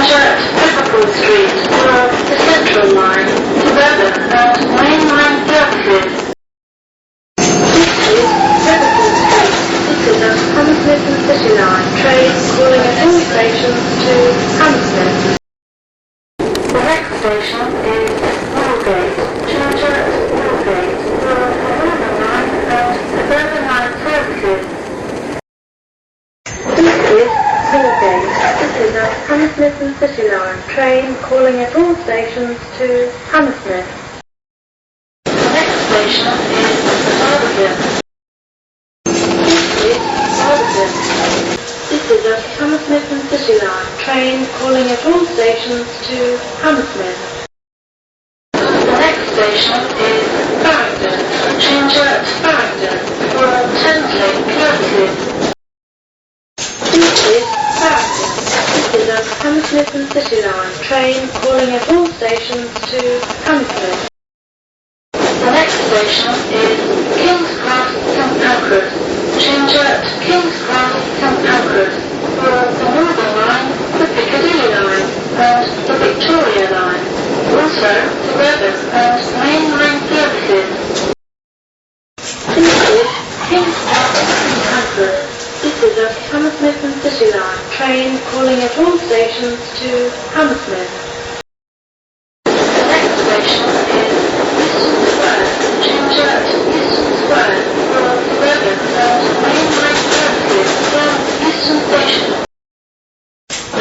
change at Liverpool Street for the Central Line, Suburban and Main Line services. This is Liverpool Street. This is a Hammersmith City Line train calling at all stations to Hammersmith. The next station is Aldgate. Change at Aldgate for the Northern Line and Suburban Line services. This is Aldgate. This is a Hammersmith City Line train calling at all stations to Hammersmith. The next station is Barbican. This is Barbican. This is a Hammersmith City Line train calling at all stations to Hammersmith. The next station is Farringdon. Change at Farringdon for Thameslink services. This is Farringdon. This is a Hammersmith City Line train calling at all stations to Hammersmith. The next station is King's Cross St Pancras. Change at King's Cross St Pancras for the Northern Line, the Piccadilly Line and the Victoria Line. Also Suburban and Main Line services. This is King's Cross St Pancras. This is a Hammersmith City Line train calling at all stations to Hammersmith. The next station is Euston Square. Change at Euston Square for Suburban and Main Line services from Euston Station.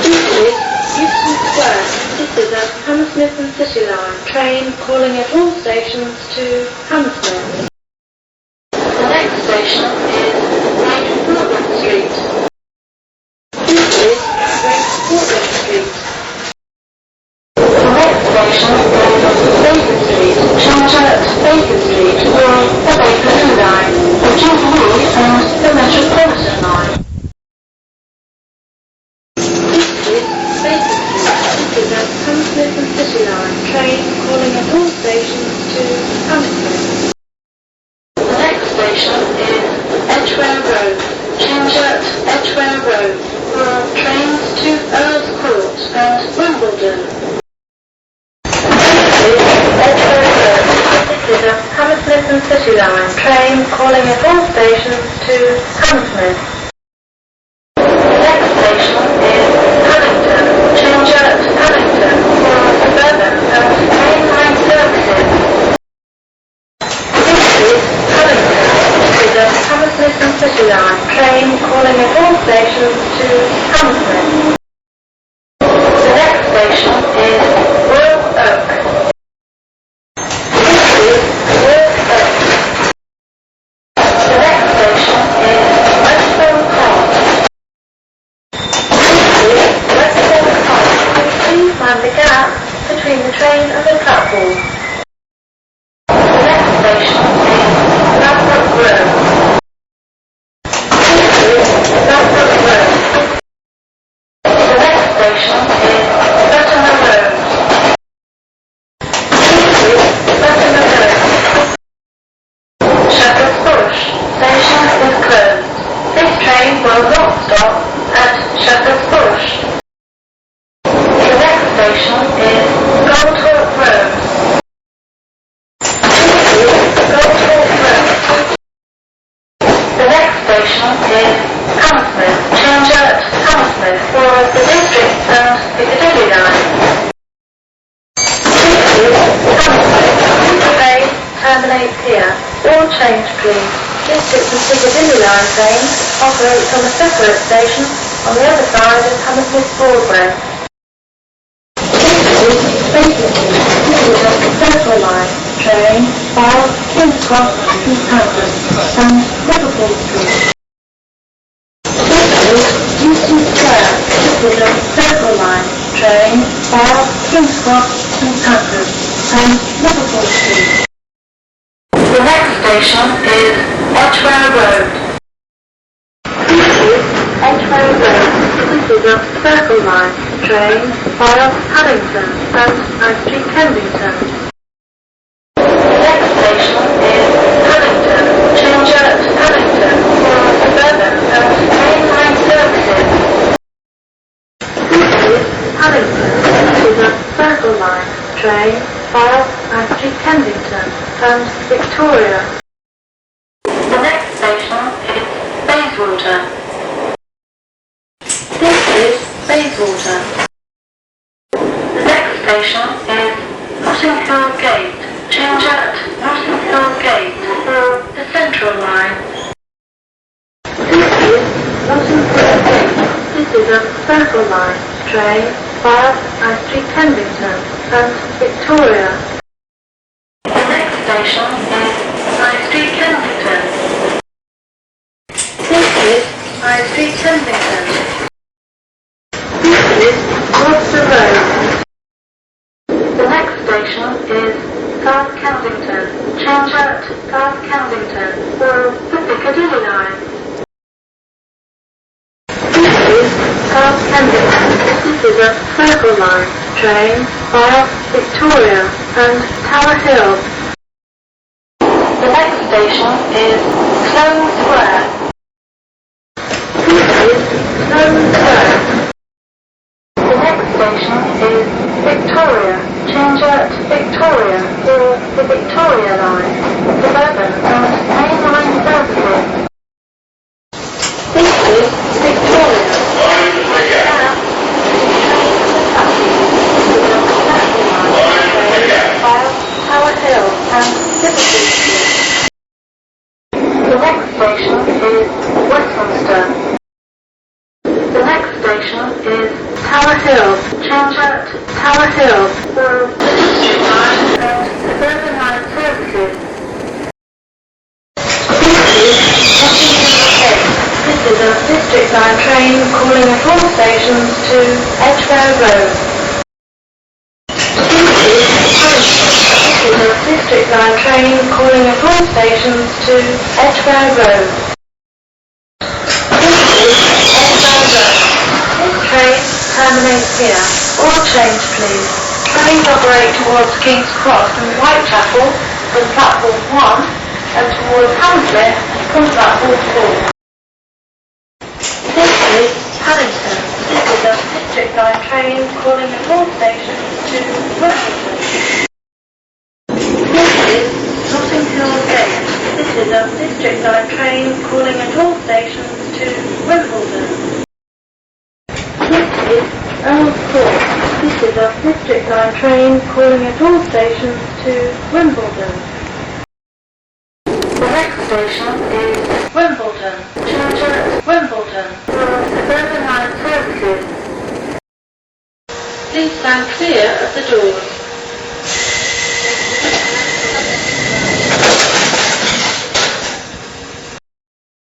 This is Euston Square. This is a Hammersmith City Line train calling at all stations to Hammersmith. The next station is Portland Street. This is Great Portland Street. The next station is Baker Street. Change at Baker Street for the Bakerloo Line, the Jubilee and the Metropolitan Line. This is Baker Street. This is a Hammersmith City Line train calling at all stations to Hammersmith. The next station is Edgware Road. Change at Edgware Road for trains to Earl's Court and Wimbledon. This is Edgware Road. This is a Hammersmith City Line train calling at all stations to Hammersmith. The next station is Paddington. Change at Paddington for Suburban and Main Line services. This is Paddington. This is a Hammersmith City Line train calling at all stations to Hammersmith. The next station is Royal Oak. This is Royal Oak. The next station is Westbourne Park. This is Westbourne Park. Please mind the gap between the train and the platform. The next station is Ladbroke Road. The next station is Latimer Road. This is Latimer Road. Shepherd's Bush station is closed. This train will not stop at Shepherd's Bush. The next station is Goldhawk Road. This is Goldhawk Road. The next station is Hammersmith. Change at Hammersmith for the District and Piccadilly Line. This is Hammersmith. This train terminates here. All change please. District and Piccadilly Line trains operate from a separate station on the other side of Hammersmith Broadway. This is Bakerloo. This is a Central Line train via King's Cross to Paddington and Liverpool Street. This is Euston Square. This is a Central Line train via King's Cross to Paddington and Liverpool Street. The next station is Edgware Road. This is Edgware Road. This is a Circle Line train via Paddington and High Street Kensington. The next station is Paddington. Change at Paddington for Suburban and Main Line services. This is Paddington. This is a Circle Line train via High Street Kensington and Victoria. The next station is Bayswater. This is Bayswater. The next station is Notting Hill Gate. Change at Notting Hill Gate for the Central Line. This is Notting Hill Gate. This is a Circle Line train via High Street Kensington and Victoria. The next station is High Street Kensington. This is High Street Kensington. This is Gloucester Road. The next station is South Kensington. Change at South Kensington for the Piccadilly line. This is South Kensington. This is a Circle Line train via Victoria and Tower Hill. The next station is Sloane Square. This is Sloane Square. The next station is Victoria. Change at Victoria for the Victoria line, suburban and main line services. This is Victoria. Tower Hill and Liverpool Street. The next station is Westminster. The next station is Tower Hill. Change at Tower Hill for the District Line and Suburban Line services. This is Notting Hill Gate. This is a District Line train calling at all stations to Edgware Road. This is Hammersmith. This is a District Line train calling at all stations to Edgware Road. This is Edgware Road. This train terminates here. All change, please. Trains operate towards King's Cross and Whitechapel from platform 1 and towards Hammersmith from platform 4. This is Paddington. This is a District Line train calling at all stations to Wimbledon. This is Notting Hill Gate. This is a District Line train calling at all stations to Wimbledon. This is Earl's Court. This is a District Line train calling at all stations to Wimbledon. The next station is Wimbledon. Change at Wimbledon for Suburban Line services. Please stand clear of the doors.